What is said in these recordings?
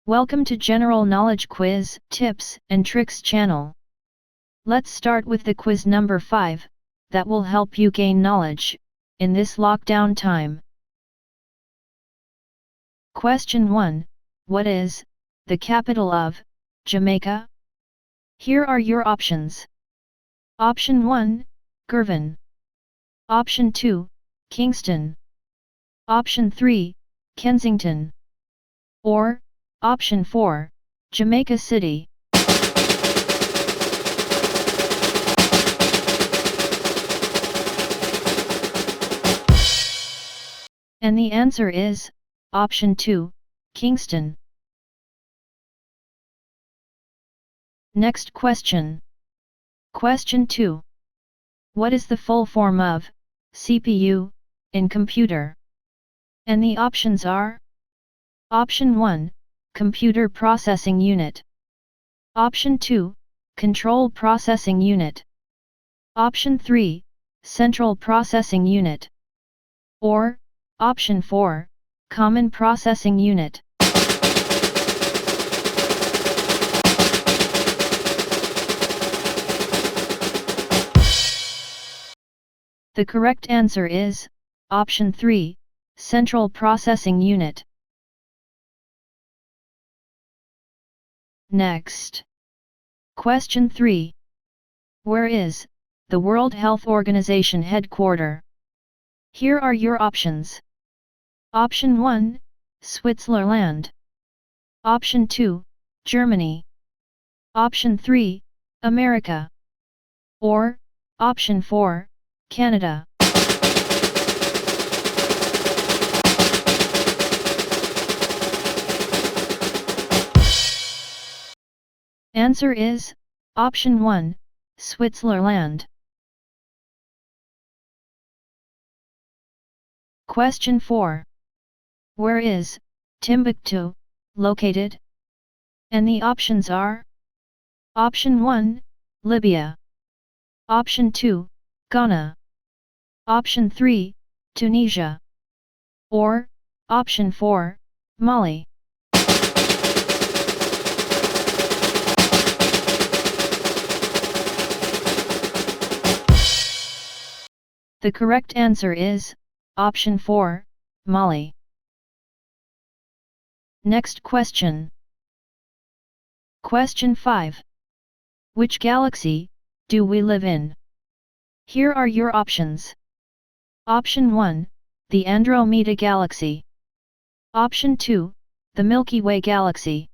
Welcome to General Knowledge Quiz, Tips and Tricks channel. Let's start with the quiz number 5, that will help you gain knowledge in this lockdown time. Question 1. What is the capital of Jamaica? Here are your options. Option 1, Girvan. Option 2, Kingston. Option 3, Kensington. Or, Option 4, Jamaica City. And the answer is, Option 2, Kingston. Next question. Question 2. What is the full form of CPU in computer? And the options are: Option 1, Computer Processing Unit. Option 2, Control Processing Unit. Option 3, Central Processing Unit. Or, Option 4, Common Processing Unit. The correct answer is Option 3, Central Processing Unit. Next. Question 3. Where is the World Health Organization headquarter? Here are your options. Option 1, Switzerland. Option 2, Germany. Option 3, America. Or, Option 4, Canada. Answer is Option 1, Switzerland. Question 4. Where is Timbuktu located? And the options are: Option 1, Libya. Option 2, Ghana. Option 3, Tunisia. Or, Option 4, Mali. The correct answer is Option 4, Mali. Next question. Question 5. Which galaxy do we live in? Here are your options. Option 1, the Andromeda Galaxy. Option 2, the Milky Way Galaxy.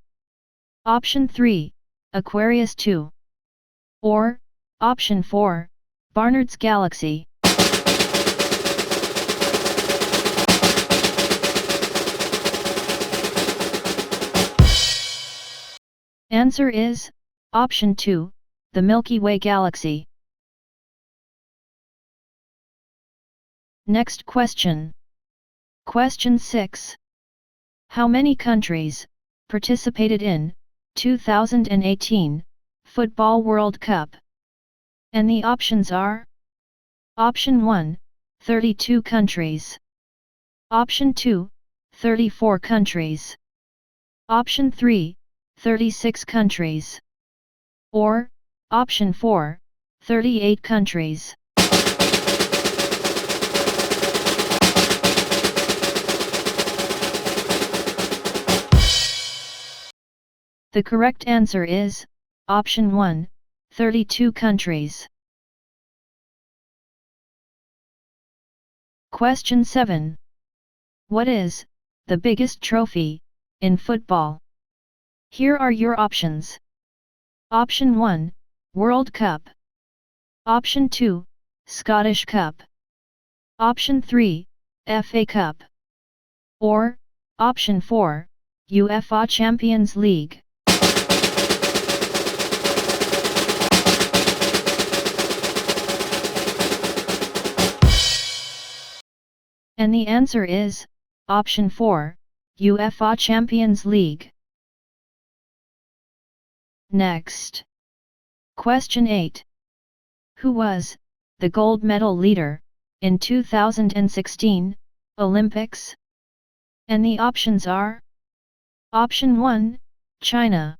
Option 3, Aquarius 2. Or, Option 4, Barnard's Galaxy. Answer is Option 2, the Milky Way Galaxy. Next question. Question 6. How many countries participated in 2018 Football World Cup? And the options are: Option 1, 32 countries. Option 2, 34 countries. Option 3, 36 countries. Or, Option 4, 38 countries. The correct answer is Option 1, 32 countries. Question 7. What is the biggest trophy in football? Here are your options. Option 1, World Cup. Option 2, Scottish Cup. Option 3, FA Cup. Or, Option 4, UEFA Champions League. And the answer is Option 4, UEFA Champions League. Next. Question 8. Who was the gold medal leader in 2016 Olympics? And the options are: Option 1, China.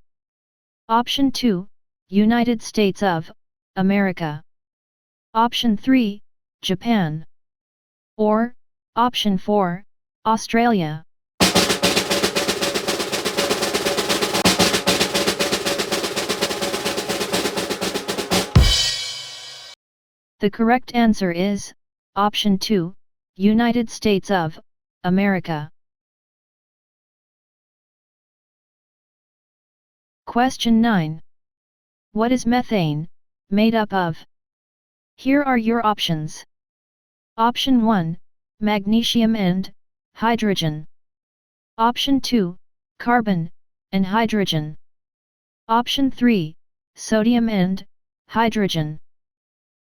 Option 2, United States of America. Option 3, Japan. Or, Option 4, Australia. The correct answer is, Option 2, United States of America. Question 9. What is methane made up of? Here are your options. Option 1, magnesium and hydrogen. Option 2, carbon and hydrogen. Option 3, sodium and hydrogen.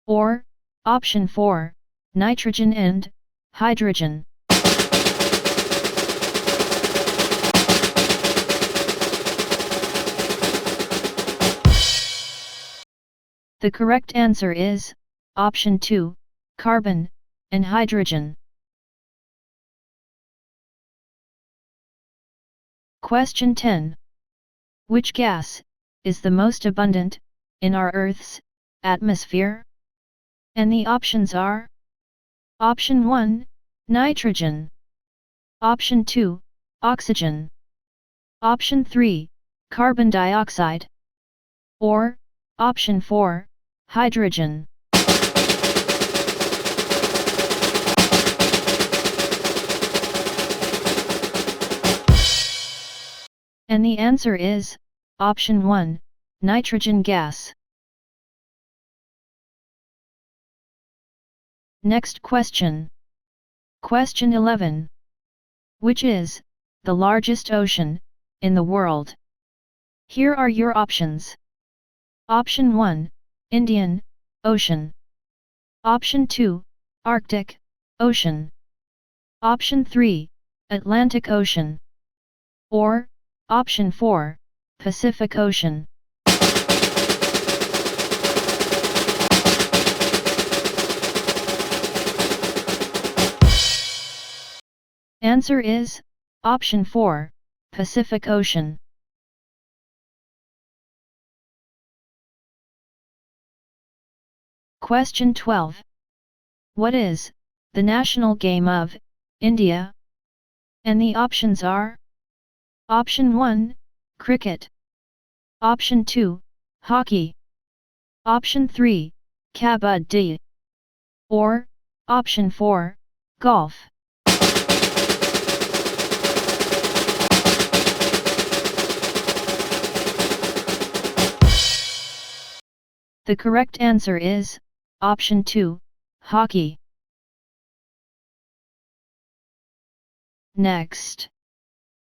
Or, Option 4, nitrogen and hydrogen. The correct answer is, Option 2, carbon and hydrogen. Question 10. Which gas is the most abundant in our Earth's atmosphere? And the options are: Option 1, nitrogen. Option 2, oxygen. Option 3, carbon dioxide. Or, Option 4, hydrogen. And the answer is, Option 1, nitrogen gas. Next question. Question 11. Which is the largest ocean in the world? Here are your options. Option 1, Indian Ocean. Option 2, Arctic Ocean. Option 3, Atlantic Ocean. Or, Option 4, Pacific Ocean. Answer is, Option 4, Pacific Ocean. Question 12. What is the national game of India? And the options are: Option 1, cricket. Option 2, hockey. Option 3, kabaddi. Or, Option 4, golf. The correct answer is, Option 2, hockey. Next.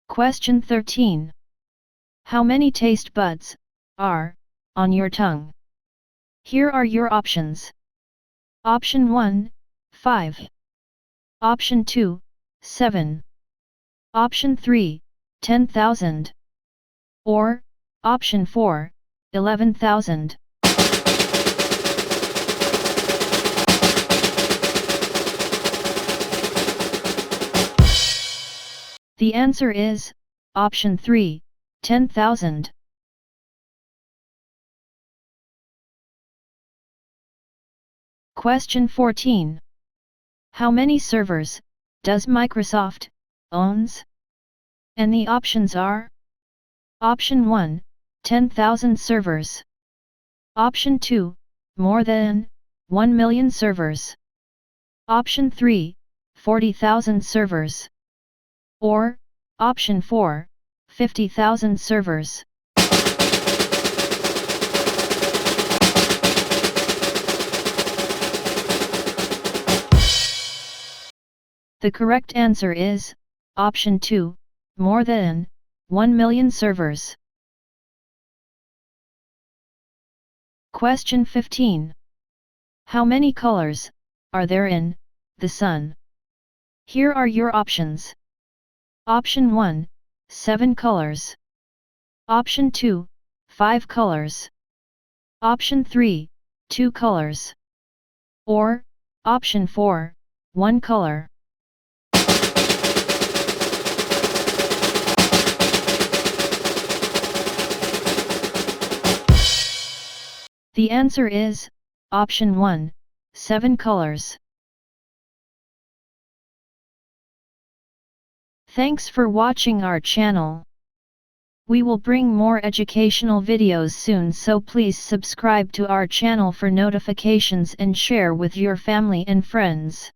Question 13. How many taste buds are on your tongue? Here are your options. Option 1, 5. Option 2, 7. Option 3, 10,000. Or, Option 4, 11,000. The answer is, Option 3, 10,000. Question 14. How many servers does Microsoft owns? And the options are: Option 1, 10,000 servers. Option 2, more than 1 million servers. Option 3, 40,000 servers. Or, Option 4, 50,000 servers. The correct answer is, Option 2, more than 1 million servers. Question 15. How many colors are there in the sun? Here are your options. Option 1, 7 colors. Option 2, 5 colors. Option 3, 2 colors. Or, Option 4, 1 color. The answer is, option 1, 7 colors. Thanks for watching our channel. We will bring more educational videos soon, so please subscribe to our channel for notifications and share with your family and friends.